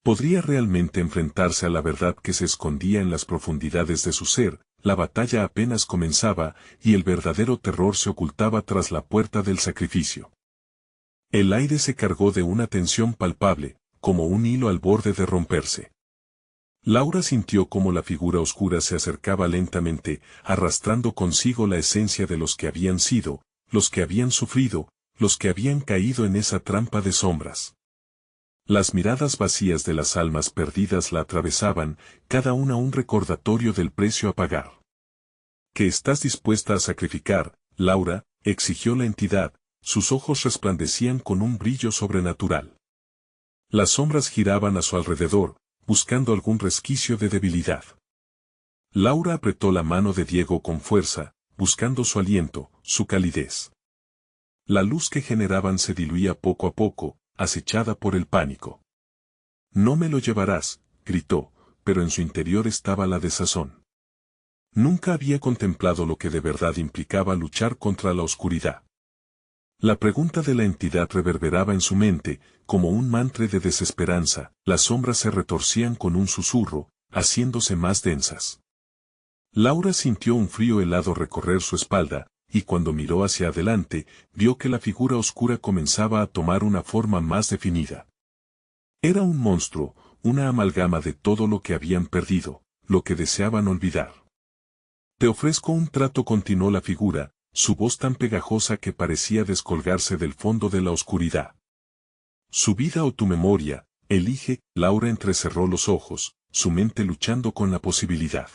¿Podría realmente enfrentarse a la verdad que se escondía en las profundidades de su ser? La batalla apenas comenzaba, y el verdadero terror se ocultaba tras la puerta del sacrificio. El aire se cargó de una tensión palpable, como un hilo al borde de romperse. Laura sintió cómo la figura oscura se acercaba lentamente, arrastrando consigo la esencia de los que habían sido, los que habían sufrido, los que habían caído en esa trampa de sombras. Las miradas vacías de las almas perdidas la atravesaban, cada una un recordatorio del precio a pagar. ¿Qué estás dispuesta a sacrificar, Laura?, exigió la entidad, sus ojos resplandecían con un brillo sobrenatural. Las sombras giraban a su alrededor, buscando algún resquicio de debilidad. Laura apretó la mano de Diego con fuerza, buscando su aliento, su calidez. La luz que generaban se diluía poco a poco, acechada por el pánico. «No me lo llevarás», gritó, pero en su interior estaba la desazón. Nunca había contemplado lo que de verdad implicaba luchar contra la oscuridad. La pregunta de la entidad reverberaba en su mente, como un mantra de desesperanza. Las sombras se retorcían con un susurro, haciéndose más densas. Laura sintió un frío helado recorrer su espalda, y cuando miró hacia adelante, vio que la figura oscura comenzaba a tomar una forma más definida. Era un monstruo, una amalgama de todo lo que habían perdido, lo que deseaban olvidar. «Te ofrezco un trato», continuó la figura, su voz tan pegajosa que parecía descolgarse del fondo de la oscuridad. «Su vida o tu memoria, elige». Laura entrecerró los ojos, su mente luchando con la posibilidad.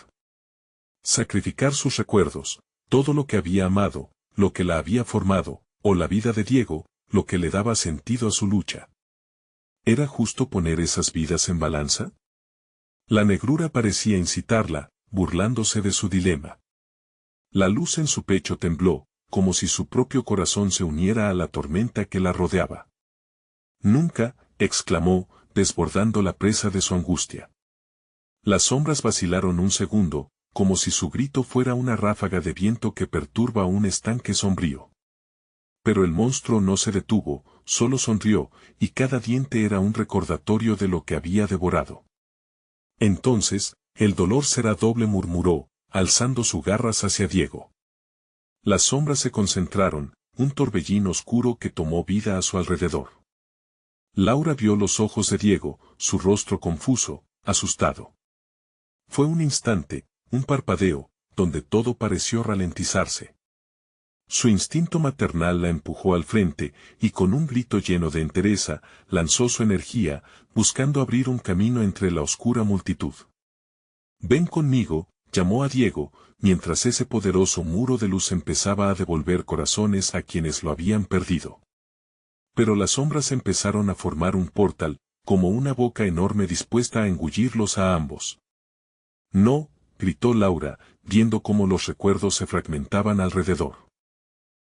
Sacrificar sus recuerdos, todo lo que había amado, lo que la había formado, o la vida de Diego, lo que le daba sentido a su lucha. ¿Era justo poner esas vidas en balanza? La negrura parecía incitarla, burlándose de su dilema. La luz en su pecho tembló, como si su propio corazón se uniera a la tormenta que la rodeaba. «Nunca», exclamó, desbordando la presa de su angustia. Las sombras vacilaron un segundo, como si su grito fuera una ráfaga de viento que perturba un estanque sombrío. Pero el monstruo no se detuvo, solo sonrió, y cada diente era un recordatorio de lo que había devorado. Entonces, el dolor será doble, murmuró, alzando sus garras hacia Diego. Las sombras se concentraron, un torbellino oscuro que tomó vida a su alrededor. Laura vio los ojos de Diego, su rostro confuso, asustado. Fue un instante, un parpadeo, donde todo pareció ralentizarse. Su instinto maternal la empujó al frente, y con un grito lleno de entereza, lanzó su energía, buscando abrir un camino entre la oscura multitud. «Ven conmigo», llamó a Diego, mientras ese poderoso muro de luz empezaba a devolver corazones a quienes lo habían perdido. Pero las sombras empezaron a formar un portal, como una boca enorme dispuesta a engullirlos a ambos. «No», gritó Laura, viendo cómo los recuerdos se fragmentaban alrededor.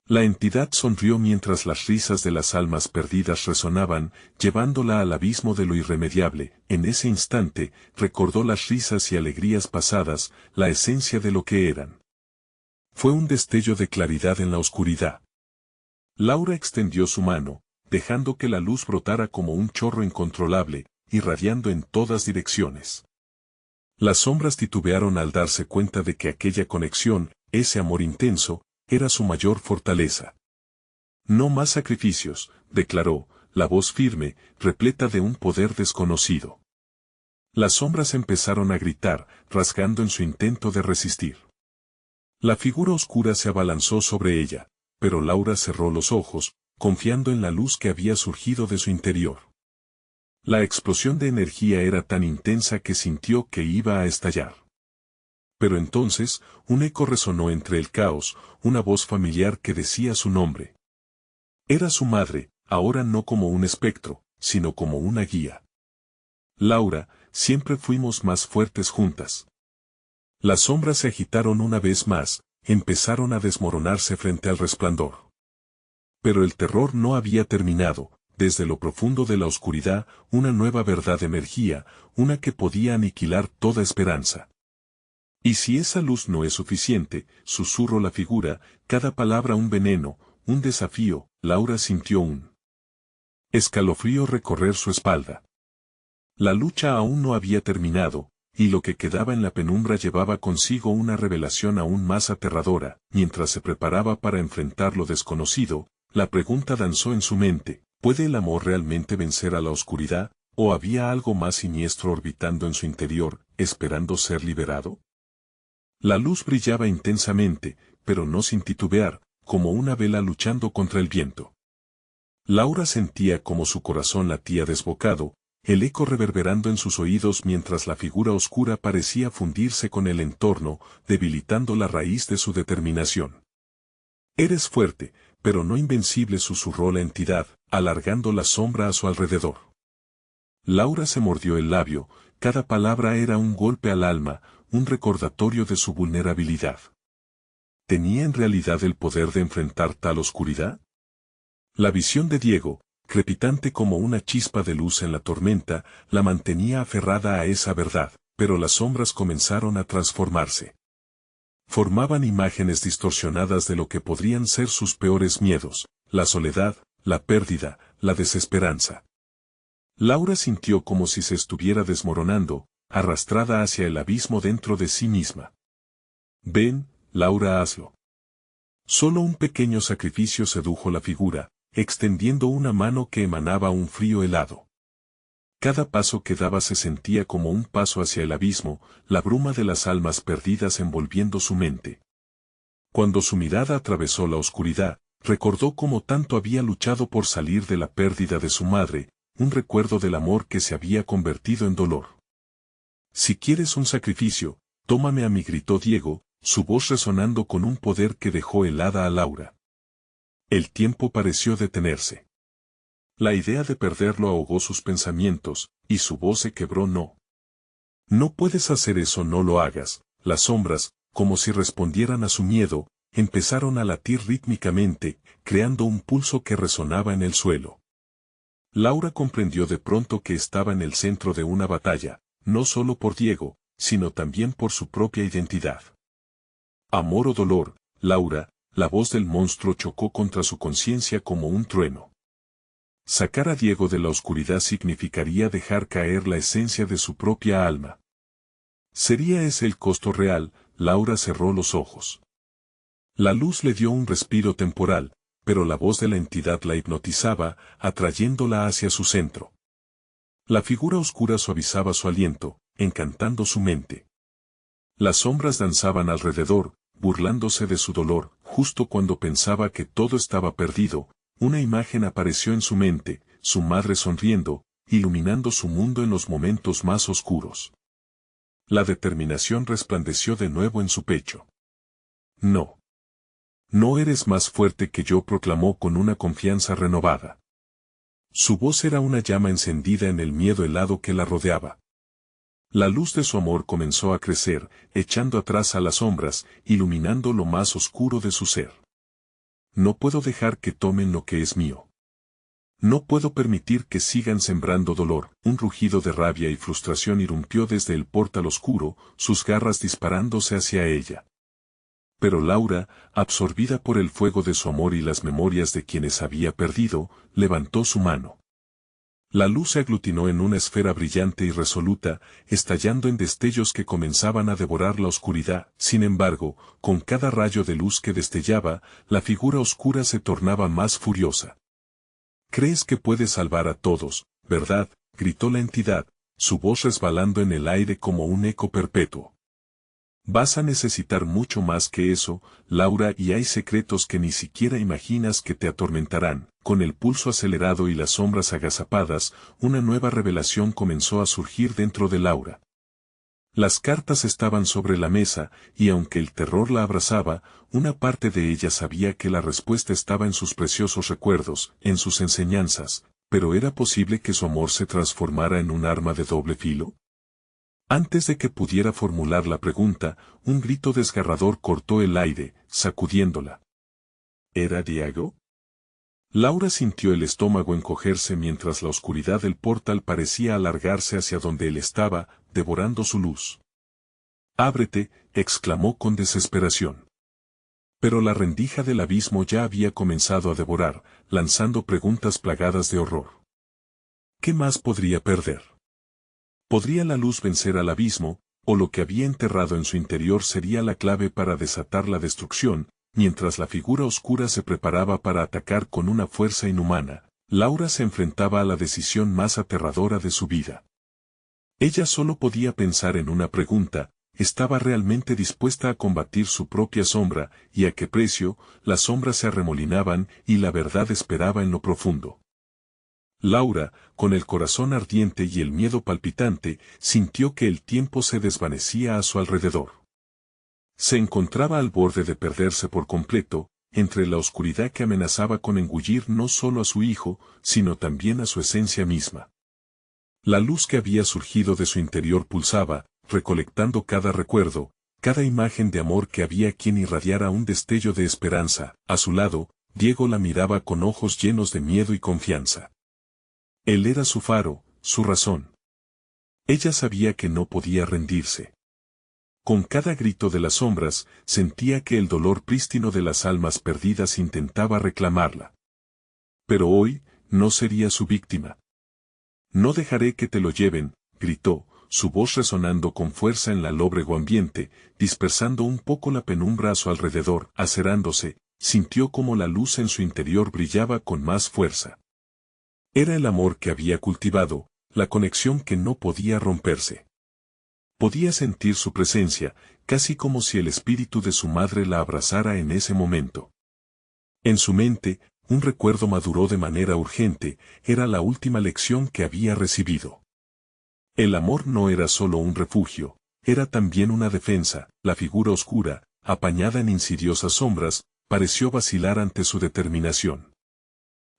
La entidad sonrió mientras las risas de las almas perdidas resonaban, llevándola al abismo de lo irremediable. En ese instante, recordó las risas y alegrías pasadas, la esencia de lo que eran. Fue un destello de claridad en la oscuridad. Laura extendió su mano, dejando que la luz brotara como un chorro incontrolable, irradiando en todas direcciones. Las sombras titubearon al darse cuenta de que aquella conexión, ese amor intenso, era su mayor fortaleza. «No más sacrificios», declaró, la voz firme, repleta de un poder desconocido. Las sombras empezaron a gritar, rasgando en su intento de resistir. La figura oscura se abalanzó sobre ella, pero Laura cerró los ojos, confiando en la luz que había surgido de su interior. La explosión de energía era tan intensa que sintió que iba a estallar. Pero entonces, un eco resonó entre el caos, una voz familiar que decía su nombre. Era su madre, ahora no como un espectro, sino como una guía. «Laura, siempre fuimos más fuertes juntas». Las sombras se agitaron una vez más, empezaron a desmoronarse frente al resplandor. Pero el terror no había terminado. Desde lo profundo de la oscuridad, una nueva verdad emergía, una que podía aniquilar toda esperanza. «Y si esa luz no es suficiente», susurró la figura, cada palabra un veneno, un desafío. Laura sintió un escalofrío recorrer su espalda. La lucha aún no había terminado, y lo que quedaba en la penumbra llevaba consigo una revelación aún más aterradora. Mientras se preparaba para enfrentar lo desconocido, la pregunta danzó en su mente: ¿puede el amor realmente vencer a la oscuridad, o había algo más siniestro orbitando en su interior, esperando ser liberado? La luz brillaba intensamente, pero no sin titubear, como una vela luchando contra el viento. Laura sentía como su corazón latía desbocado, el eco reverberando en sus oídos mientras la figura oscura parecía fundirse con el entorno, debilitando la raíz de su determinación. «Eres fuerte, pero no invencible», susurró la entidad, alargando la sombra a su alrededor. Laura se mordió el labio, cada palabra era un golpe al alma, un recordatorio de su vulnerabilidad. ¿Tenía en realidad el poder de enfrentar tal oscuridad? La visión de Diego, crepitante como una chispa de luz en la tormenta, la mantenía aferrada a esa verdad, pero las sombras comenzaron a transformarse. Formaban imágenes distorsionadas de lo que podrían ser sus peores miedos: la soledad, la pérdida, la desesperanza. Laura sintió como si se estuviera desmoronando, arrastrada hacia el abismo dentro de sí misma. «Ven, Laura, hazlo». Solo un pequeño sacrificio, sedujo la figura, extendiendo una mano que emanaba un frío helado. Cada paso que daba se sentía como un paso hacia el abismo, la bruma de las almas perdidas envolviendo su mente. Cuando su mirada atravesó la oscuridad, recordó cómo tanto había luchado por salir de la pérdida de su madre, un recuerdo del amor que se había convertido en dolor. «Si quieres un sacrificio, tómame a mí», gritó Diego, su voz resonando con un poder que dejó helada a Laura. El tiempo pareció detenerse. La idea de perderlo ahogó sus pensamientos, y su voz se quebró. «No. No puedes hacer eso, no lo hagas». Las sombras, como si respondieran a su miedo, empezaron a latir rítmicamente, creando un pulso que resonaba en el suelo. Laura comprendió de pronto que estaba en el centro de una batalla, no solo por Diego, sino también por su propia identidad. «Amor o dolor, Laura», la voz del monstruo chocó contra su conciencia como un trueno. Sacar a Diego de la oscuridad significaría dejar caer la esencia de su propia alma. ¿Sería ese el costo real? Laura cerró los ojos. La luz le dio un respiro temporal, pero la voz de la entidad la hipnotizaba, atrayéndola hacia su centro. La figura oscura suavizaba su aliento, encantando su mente. Las sombras danzaban alrededor, burlándose de su dolor. Justo cuando pensaba que todo estaba perdido, una imagen apareció en su mente, su madre sonriendo, iluminando su mundo en los momentos más oscuros. La determinación resplandeció de nuevo en su pecho. No. No eres más fuerte que yo, proclamó con una confianza renovada. Su voz era una llama encendida en el miedo helado que la rodeaba. La luz de su amor comenzó a crecer, echando atrás a las sombras, iluminando lo más oscuro de su ser. No puedo dejar que tomen lo que es mío. No puedo permitir que sigan sembrando dolor. Un rugido de rabia y frustración irrumpió desde el portal oscuro, sus garras disparándose hacia ella. Pero Laura, absorbida por el fuego de su amor y las memorias de quienes había perdido, levantó su mano. La luz se aglutinó en una esfera brillante y resoluta, estallando en destellos que comenzaban a devorar la oscuridad. Sin embargo, con cada rayo de luz que destellaba, la figura oscura se tornaba más furiosa. «Crees que puedes salvar a todos, ¿verdad?», gritó la entidad, su voz resbalando en el aire como un eco perpetuo. «Vas a necesitar mucho más que eso, Laura, y hay secretos que ni siquiera imaginas que te atormentarán». Con el pulso acelerado y las sombras agazapadas, una nueva revelación comenzó a surgir dentro de Laura. Las cartas estaban sobre la mesa, y aunque el terror la abrazaba, una parte de ella sabía que la respuesta estaba en sus preciosos recuerdos, en sus enseñanzas. ¿Pero era posible que su amor se transformara en un arma de doble filo? Antes de que pudiera formular la pregunta, un grito desgarrador cortó el aire, sacudiéndola. ¿Era Diego? Laura sintió el estómago encogerse mientras la oscuridad del portal parecía alargarse hacia donde él estaba, devorando su luz. «Ábrete», exclamó con desesperación. Pero la rendija del abismo ya había comenzado a devorar, lanzando preguntas plagadas de horror. ¿Qué más podría perder? ¿Podría la luz vencer al abismo, o lo que había enterrado en su interior sería la clave para desatar la destrucción? Mientras la figura oscura se preparaba para atacar con una fuerza inhumana, Laura se enfrentaba a la decisión más aterradora de su vida. Ella solo podía pensar en una pregunta: ¿estaba realmente dispuesta a combatir su propia sombra, y a qué precio? Las sombras se arremolinaban, y la verdad esperaba en lo profundo. Laura, con el corazón ardiente y el miedo palpitante, sintió que el tiempo se desvanecía a su alrededor. Se encontraba al borde de perderse por completo, entre la oscuridad que amenazaba con engullir no solo a su hijo, sino también a su esencia misma. La luz que había surgido de su interior pulsaba, recolectando cada recuerdo, cada imagen de amor que había quien irradiara un destello de esperanza. A su lado, Diego la miraba con ojos llenos de miedo y confianza. Él era su faro, su razón. Ella sabía que no podía rendirse. Con cada grito de las sombras, sentía que el dolor prístino de las almas perdidas intentaba reclamarla. Pero hoy, no sería su víctima. «No dejaré que te lo lleven», gritó, su voz resonando con fuerza en la lóbrego ambiente, dispersando un poco la penumbra a su alrededor. Acerándose, sintió como la luz en su interior brillaba con más fuerza. Era el amor que había cultivado, la conexión que no podía romperse. Podía sentir su presencia, casi como si el espíritu de su madre la abrazara en ese momento. En su mente, un recuerdo maduró de manera urgente, era la última lección que había recibido. El amor no era solo un refugio, era también una defensa. La figura oscura, apañada en insidiosas sombras, pareció vacilar ante su determinación.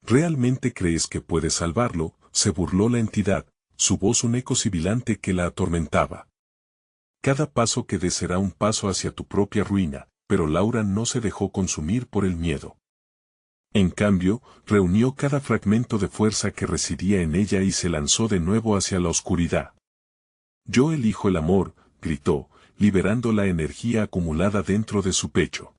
«¿Realmente crees que puedes salvarlo?», se burló la entidad, su voz un eco sibilante que la atormentaba. «Cada paso que des será un paso hacia tu propia ruina», pero Laura no se dejó consumir por el miedo. En cambio, reunió cada fragmento de fuerza que residía en ella y se lanzó de nuevo hacia la oscuridad. «Yo elijo el amor», gritó, liberando la energía acumulada dentro de su pecho.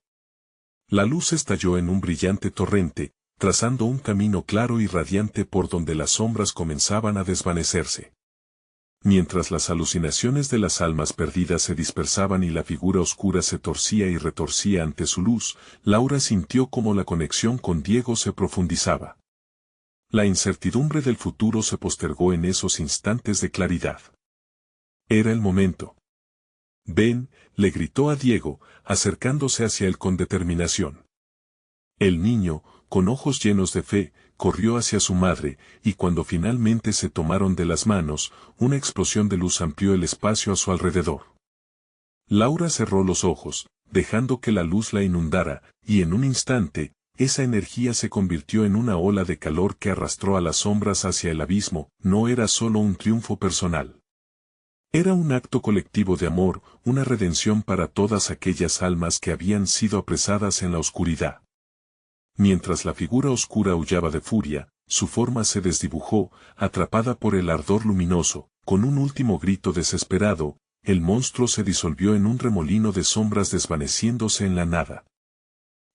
La luz estalló en un brillante torrente, trazando un camino claro y radiante por donde las sombras comenzaban a desvanecerse. Mientras las alucinaciones de las almas perdidas se dispersaban y la figura oscura se torcía y retorcía ante su luz, Laura sintió como la conexión con Diego se profundizaba. La incertidumbre del futuro se postergó en esos instantes de claridad. Era el momento. «Ven», le gritó a Diego, acercándose hacia él con determinación. El niño, con ojos llenos de fe, corrió hacia su madre, y cuando finalmente se tomaron de las manos, una explosión de luz amplió el espacio a su alrededor. Laura cerró los ojos, dejando que la luz la inundara, y en un instante, esa energía se convirtió en una ola de calor que arrastró a las sombras hacia el abismo. No era solo un triunfo personal. Era un acto colectivo de amor, una redención para todas aquellas almas que habían sido apresadas en la oscuridad. Mientras la figura oscura aullaba de furia, su forma se desdibujó, atrapada por el ardor luminoso. Con un último grito desesperado, el monstruo se disolvió en un remolino de sombras desvaneciéndose en la nada.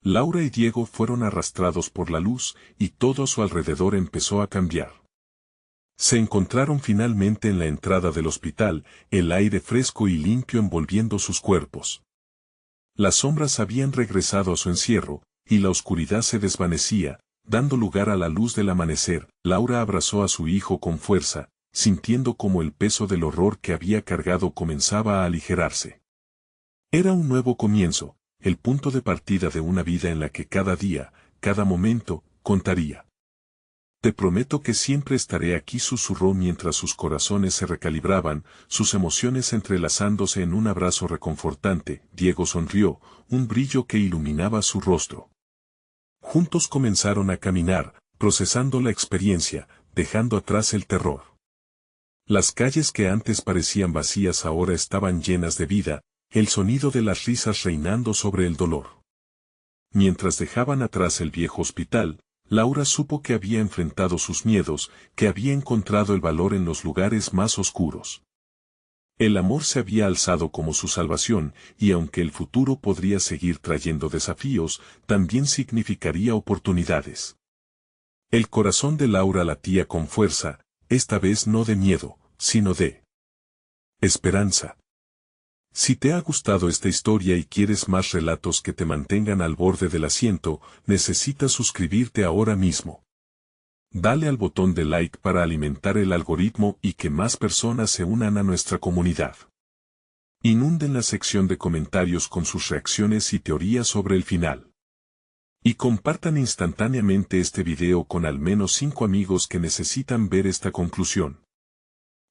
Laura y Diego fueron arrastrados por la luz, y todo a su alrededor empezó a cambiar. Se encontraron finalmente en la entrada del hospital, el aire fresco y limpio envolviendo sus cuerpos. Las sombras habían regresado a su encierro, y la oscuridad se desvanecía, dando lugar a la luz del amanecer. Laura abrazó a su hijo con fuerza, sintiendo como el peso del horror que había cargado comenzaba a aligerarse. Era un nuevo comienzo, el punto de partida de una vida en la que cada día, cada momento, contaría. «Te prometo que siempre estaré aquí», susurró mientras sus corazones se recalibraban, sus emociones entrelazándose en un abrazo reconfortante. Diego sonrió, un brillo que iluminaba su rostro. Juntos comenzaron a caminar, procesando la experiencia, dejando atrás el terror. Las calles que antes parecían vacías ahora estaban llenas de vida, el sonido de las risas reinando sobre el dolor. Mientras dejaban atrás el viejo hospital, Laura supo que había enfrentado sus miedos, que había encontrado el valor en los lugares más oscuros. El amor se había alzado como su salvación, y aunque el futuro podría seguir trayendo desafíos, también significaría oportunidades. El corazón de Laura latía con fuerza, esta vez no de miedo, sino de esperanza. Si te ha gustado esta historia y quieres más relatos que te mantengan al borde del asiento, necesitas suscribirte ahora mismo. Dale al botón de like para alimentar el algoritmo y que más personas se unan a nuestra comunidad. Inunden la sección de comentarios con sus reacciones y teorías sobre el final. Y compartan instantáneamente este video con al menos 5 amigos que necesitan ver esta conclusión.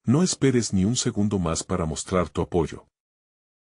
No esperes ni un segundo más para mostrar tu apoyo.